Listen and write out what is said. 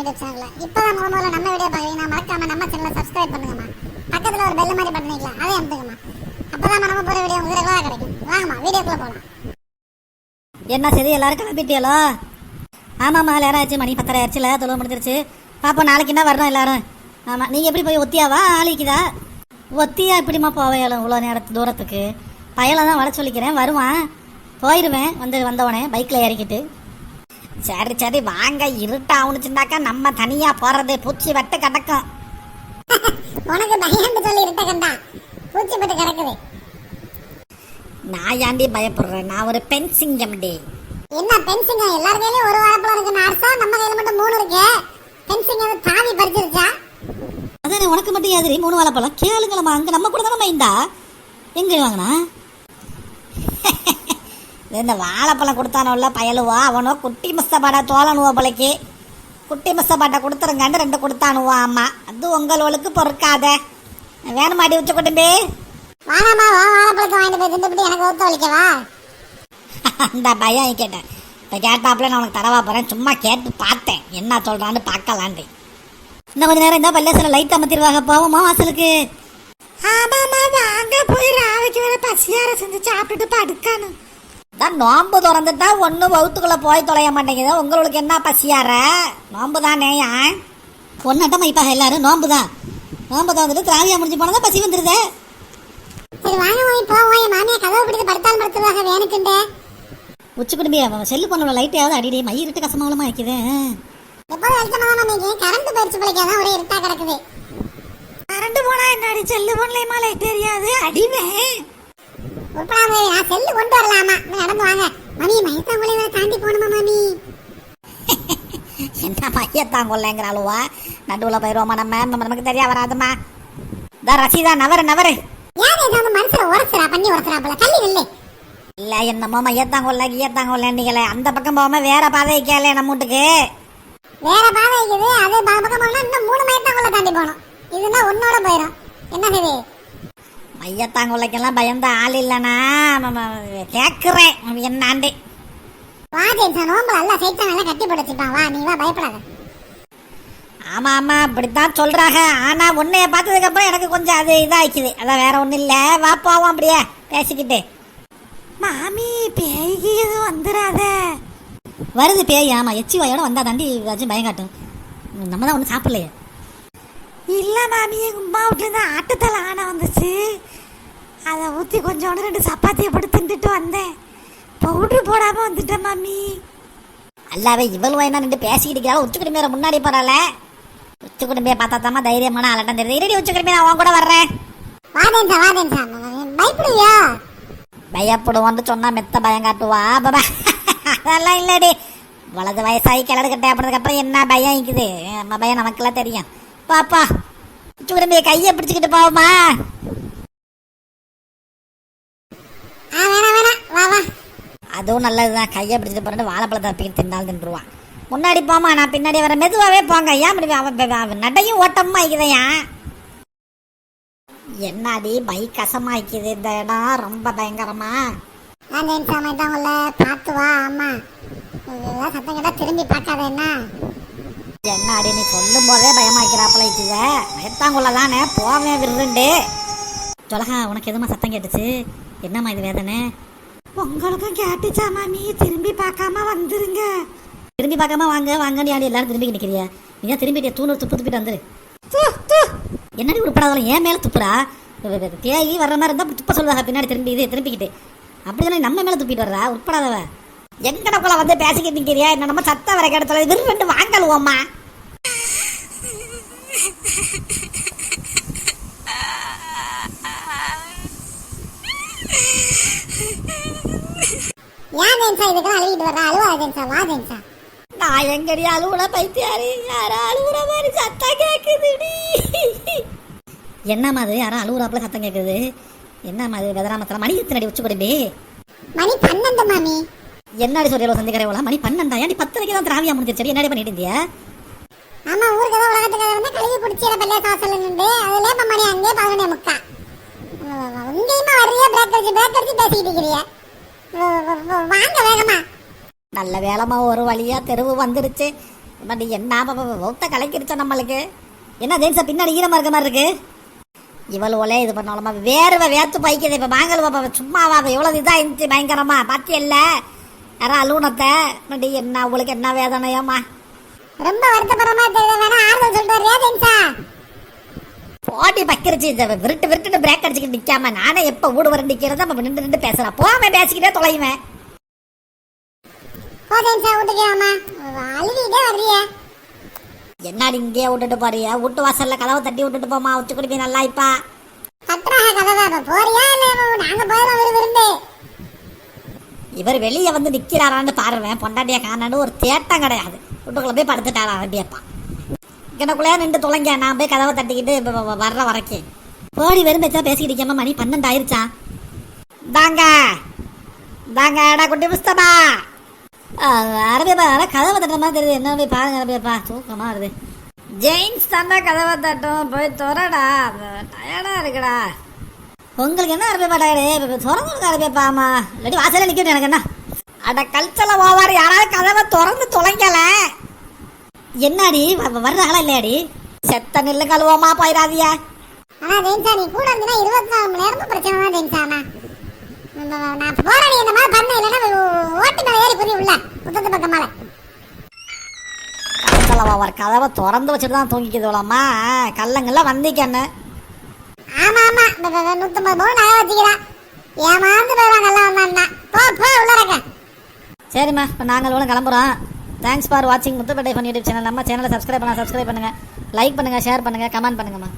YouTube சேனல்ல இப்பதான் முதல்ல நம்ம வீடியோ பாக்குறீங்கன்னா மறக்காம நம்ம சேனலை சப்ஸ்கிரைப் பண்ணுங்கம்மா. பக்கத்துல ஒரு பெல் மாதிரி பட்டன் நிக்கலாம், அதை அமுத்துங்கம்மா. அப்பதான் நம்ம போற வீடியோ உங்களுக்கு ரெகுலரா கிடைக்கும். வாங்கம்மா வீடியோக்குள்ள போலாம். என்ன சரி எல்லாரும் கிளம்பிட்டியலோ? ஆமாம்மா நேரம் ஆச்சு, மணி 10:30 ஆச்சுல, தொழுவ முடிஞ்சிருச்சு. பாப்போம் நாளைக்கு என்ன வரணும் எல்லாரும். ஆமாம், நீங்கள் எப்படி போய் ஒத்தியாவா ஆளிக்குதா? ஒத்தியா இப்படிமா போவையாலும் இவ்வளோ நேரத்து தூரத்துக்கு? பயலை தான் வர சொல்லிக்கிறேன், வருவான், போயிடுவேன் வந்தவனே பைக்கில் இறக்கிட்டு. சரி சரி வாங்க, இருட்டா ஆகுனுச்சுனாக்கா நம்ம தனியாக போகிறது பூச்சி வெட்டு கிடக்கும். உனக்கு பயந்து சொல்லி இருட்ட கண்டா பூச்சி வெட்டு கிடக்குது. நான் ஏண்டி பயப்படுறேன், நான் ஒரு பெண் சிங்கம்டி. என்ன பெண் சிங்கம்? எல்லார் கையிலயும் ஒரு வாழைப்பழம் இருக்கு நார்சா, நம்ம கையில மட்டும் 3 இருக்கு. பெண் சிங்கம் தாவி பறிச்சிருச்சா? அதானே, உனக்கு மட்டும் யாதிரி 3 வாழைப்பழம்? கேளுங்களம்மா, அங்கே நம்ம கூட தானே மைந்தா. எங்கே வாங்கினா? இந்த வாழைப்பழம் கொடுத்தானோல்ல பயலுவா, அவனோ குட்டி மஸ்தபாடா தோலனுவோ பிள்ளைக்கு. குட்டி மஸ்தபாட்டை கொடுத்துருங்காண்டு 2 கொடுத்தானுவா. ஆமாம், அது உங்களுக்கு பொறுக்காத. வேணுமாடி உச்ச கொட்டும்பே? வாங்கம்மா, வாழைப்பழத்தை வாங்கிட்டு போய் திண்டுபிட்டு எனக்கு ஒத்து வலிக்கவா? அந்த பயம் கேட்டேன். இப்போ கேட்டாப்புல நான் உனக்கு தரவா போகிறேன், சும்மா கேட்டு பார்த்தேன் என்ன சொல்கிறான்னு பார்க்கலாண்டி. இன்னும் கொஞ்சம் நேரம் இருந்தால் பள்ளியாசில் லைட் அமர்த்திடுவாங்க, போவோமா வாசலுக்கு? ஆமாம்மா வாங்க, போய் ராவைக்கு வேற பசியார செஞ்சு சாப்பிட்டுட்டு படுக்கணும். தான் நோம்பு திறந்துட்டா ஒன்றும் வவுத்துக்குள்ளே போய் தொலைய மாட்டேங்குது. உங்களுக்கு என்ன பசியார? நோம்பு தானே பொண்ணட்டமா இப்போ எல்லாரும் நோம்பு தான். நோம்பு திறந்துட்டு திராவியா முடிஞ்சு போனதான் பசி வந்துடுது. சரி வாங்க போய் போவோம். என் மாமியா கதவை பிடித்து படுத்தாலும் படுத்துவாங்க வேணுக்குண்டே. உச்சி குடும்பி செல்லு பண்ண லைட்டையாவது அடிடி, மயிரிட்டு கசமாவளமா இருக்குது. எப்போது வெளிச்சமா தான் நீங்க கரண்ட் போயிடுச்சு பிள்ளைக்காதான் ஒரே இருட்டா கிடக்குது. கரண்ட் போனா என்னடி, செல்லு பண்ணலையுமா லைட் தெரியாது அடிவேன். உட்படாம நான் செல்லு கொண்டு வரலாமா? நடந்து வாங்க மணி. மயத்தாங்குள்ள தாண்டி போகணுமா மாமி? என்ன மையத்தாங்கொல்லைங்கிறாளுவா? நடுவில் போயிடுவோமா நம்ம? நமக்கு தெரியா வராதுமா. தான் ரசீதா நவரு. யார் ஏதாவது மனுஷனை உரசுறா, பண்ணி உரசுறா போல, தள்ளி நில்லு. இல்லை என்னமோ மையத்தாங்கொல்லைங்களே, அந்த பக்கம் போகாம வேற பாதை கேளே நம்ம வீட்டுக்கு. வேற பாதை இருக்குது, அது பக்கம் போனா இன்னும் 3 மயத்தாங்குள்ள தாண்டி போகணும். இதுனா ஒன்னோட போயிடும். என்ன சரி மையத்தாங்கொல்லைக்கெல்லாம் பயந்த ஆள் இல்லைனா கேட்குறேன் என்னாண்டி. வா ஜெயிச்சா, நோம்பு அல்ல சைத்தான் நல்லா கட்டி போட்டுச்சுப்பான். வா நீ வா, பயப்படாத. ஆமாம் அப்படித்தான் சொல்கிறாங்க. ஆனால் உன்னைய பார்த்ததுக்கப்புறம் எனக்கு கொஞ்சம் அது இதாகிக்குது. அதான் வேற ஒன்றும் இல்லை. வா போவோம் அப்படியே பேசிக்கிட்டு. மாமி பேய்க்கு எதுவும் வந்துடாத. வருது பேய். ஆமாம், எச்சி வாயோட வந்தால் தாண்டி ஏதாச்சும் பயம் காட்டும். நம்ம தான் ஒன்றும் சாப்பிடலையே. இல்லை மாமி, எங்கள் அம்மா வீட்டிலேருந்து ஆட்டுத்தலை ஆனை வந்துச்சு. அதை ஊற்றி கொஞ்சோண்டு 2 சப்பாத்தியை போட்டு தின்னுட்டு வந்தேன். பவுட்ரு போடாமல் வந்துட்டேன் மாமி. அல்லாவே இவ்வளவு என்ன நின்று பேசிக்கிட்டு உச்சி குடும்பியோட முன்னாடி போகிறால. உச்சி குடும்பியை பார்த்தா தாமா தைரியமான ஆளட்டம் தெரியுது. இரடி உச்சி குடும்பி, நான் உன் கூட வர்றேன். பயப்படுவியா? பயப்படுவோன்னு சொன்னா மெத்த பயம் காட்டுவா. பாபா அதெல்லாம் இல்லடி, வலது வயசாகி கிளடு கட்டை அப்படின்றதுக்கப்புறம் என்ன பயம் இருக்குது. நம்ம பயம் நமக்கெல்லாம் தெரியும். பாப்பா உச்சி குடும்பியை கையை பிடிச்சிக்கிட்டு போவோமா? அதுவும் நல்லதுதான். கையை பிடிச்சிட்டு போறது, வாழைப்பழத்தை தப்பிக்கிட்டு தின்னாலும் தின்றுவான். முன்னாடி போமா, நான் பின்னாடி வர. மெதுவாகவே போங்க. ஏன் அவன் நடையும் ஓட்டமும் ஆயிக்குதையா? என்னடி மை கசமாய்க்குது இந்த இடம், ரொம்ப பயங்கரமா. பார்த்து வா. ஆமா சத்தம் கேட்டா திரும்பி பார்க்காத. என்னடி நீ சொல்லும் போதே பயமாக்கிறாப்புல இருக்குது. பயத்தாங்குள்ளதானே போவேன் விருண்டு. சொலகா, உனக்கு எதுமா சத்தம் கேட்டுச்சு? என்னம்மா இது வேதனை? உங்களுக்கும் கேட்டுச்சா மாமி? திரும்பி பார்க்காம வந்துருங்க. திரும்பி பார்க்காம வாங்கன்னு யாரு எல்லாரும் திரும்பி நிற்கிறியா? நீங்க திரும்பிட்டியா? தூணூர் துப்பிட்டு வந்துரு. என்னடி உருப்படாதாலும் ஏன் மேலே துப்புறா? தேகி வர்ற மாதிரி இருந்தால் துப்ப சொல்லுவாங்க பின்னாடி திரும்பிக்கிட்டு. அப்படிதானே நம்ம மேலே துப்பிட்டு வர்றா உட்படாதவ. எங்கடக்குள்ள வந்து பேசிக்கிட்டு நிற்கிறியா? என்ன நம்ம சத்த வர கிடத்துல விரும்பி வாங்கலுவோம்மா. நான் எங்கடி அழுவுல பைத்தியாரு? யாரோ அழுவுற மாதிரி சத்தம் கேக்குதுடி. என்னம்மா அது? யாரோ அழுவுறாப்புல சத்தம் கேக்குது. என்னம்மா அது? வெதராமத்தல மணி எத்தனடி உச்சி குடும்பி? மணி 12 மாமி. என்னடி சொல்லியோ சந்திக்கிறவளா? மணி 12. ஏன்டி 10:30 தான் திராவியா முடிஞ்சிருச்சு. என்னடி பண்ணிட்டு இருந்தியா? ஆமா, ஊருக்கு தான் உலகத்துக்கு வந்து கழுவி பிடிச்சிட பல்லே காசல் நின்று அதுல இப்ப மணி அங்கே 11:45. இங்கேயுமா வர்றியா? பிரேக் அடிச்சு பேசிக்கிட்டு இருக்கிறியா? வாங்க வேகமா. நல்ல வேலைமா ஒரு வழியா தெருவு வந்துடுச்சு. பட் என்ன ஒத்த கலக்கிருச்சா நம்மளுக்கு. என்ன ஜெயின்ஸா பின்னாடி ஈரமா இருக்க மாதிரி இருக்கு. இவள் ஒலே இது பண்ணாலுமா வேர்வை வேத்து பைக்குது. இப்போ வாங்கல் பாப்பா சும்மாவா எவ்வளோ இதாக இருந்துச்சு பயங்கரமா பாத்தியல்ல யாரா அலுவனத்தை. பட் என்ன உங்களுக்கு என்ன வேதனையாம்மா. ரொம்ப வருத்தப்படமா தெரியல, வேணா ஆறுதல் சொல்லிட்டு வரியா ஜெயின்ஸா? போட்டி பக்கிருச்சு. விருட்டு விருட்டுன்னு பிரேக் அடிச்சுக்கிட்டு நிற்காம நானே எப்போ ஊடு வர நிற்கிறத நம்ம நின்று பேசுகிறேன். போகாம பேசிக்கிட்டே தொலைவேன். போ ஜெயின்ஸா வீட்டுக்கு வாமா, அழுவிட்டே வர்றிய. என்னடி இங்கேயே விட்டுட்டு போறியா? வீட்டு வாசல்ல கதவை தட்டி விட்டுட்டு போமா, உச்சி குடிப்பி நல்லா. இப்பா கட்டுறாங்க கதவை, போறியா இல்லை நாங்க போயிடும் விருந்து. இவர் வெளியே வந்து நிற்கிறாரான்னு பாருவேன். பொண்டாட்டியா காணான்னு ஒரு தேட்டம் கிடையாது. வீட்டுக்குள்ள போய் படுத்துட்டாரா அப்படியப்பா. எனக்குள்ளேயே நின்று தொலைங்க. நான் போய் கதவை தட்டிக்கிட்டு வர்ற வரைக்கும் போடி வெறும் பேச்சா பேசிக்கிட்டு இருக்காம மணி 12 ஆயிருச்சா. தாங்க தாங்க டா குட்டி புஸ்தமா அரபியப்பா கதவை தட்டுற மாதிரி தெரியுது. என்ன போய் பாருங்க அரபியப்பா, தூக்கமா வருது. ஜெயின்ஸ் தாண்டா கதவை தட்டும், போய் துறடா, டயர்டா இருக்குடா. உங்களுக்கு என்ன அரபியப்பா டயர்டு? திறந்து அரபியப்பா. ஆமா இல்லாட்டி வாசல நிற்கணும் எனக்கு என்ன. அட கல்ச்சல ஓவாரு, யாராவது கதவை திறந்து தொலைங்கல. என்னடி வர்றாங்களா இல்லையாடி? செத்த நெல்லு கழுவோமா போயிடாதியா. ஆனா ஜெயின்ஸா நீ கூட இருந்தீங்கன்னா 24 மணி நேரமும் பிரச்சனை தான் ஜெயின்ஸா. நான் போறேன், நீ இந்த மாதிரி பண்ண இல்லைன்னா ஓட்டு மேல ஏறி புரிய உள்ள முத்தத்து பக்கமால. கல்ச்சல ஓவர் கதவை திறந்து வச்சுட்டு தான் தூங்கிக்குதுலாமா. கல்லங்கள்லாம் வந்திக்கண்ணு. ஆமா ஆமா 150 பவுன் நகை வச்சுக்கிறான். ஏமாந்து போயிடுவாங்க எல்லாம் வந்தா. போ போ உள்ளறக்க. சரிம்மா இப்போ நாங்கள் கிளம்புறோம். தேங்க்ஸ் ஃபார் வாட்சிங் முத்துப்பேட்டை ஃபன் யூடியூப் சேனல். நம்ம சேனலை சப்ஸ்கிரைப் பண்ணுங்கள், லைக் பண்ணுங்கள், ஷேர் பண்ணுங்கள், கமெண்ட் பண்ணுங்கம்மா.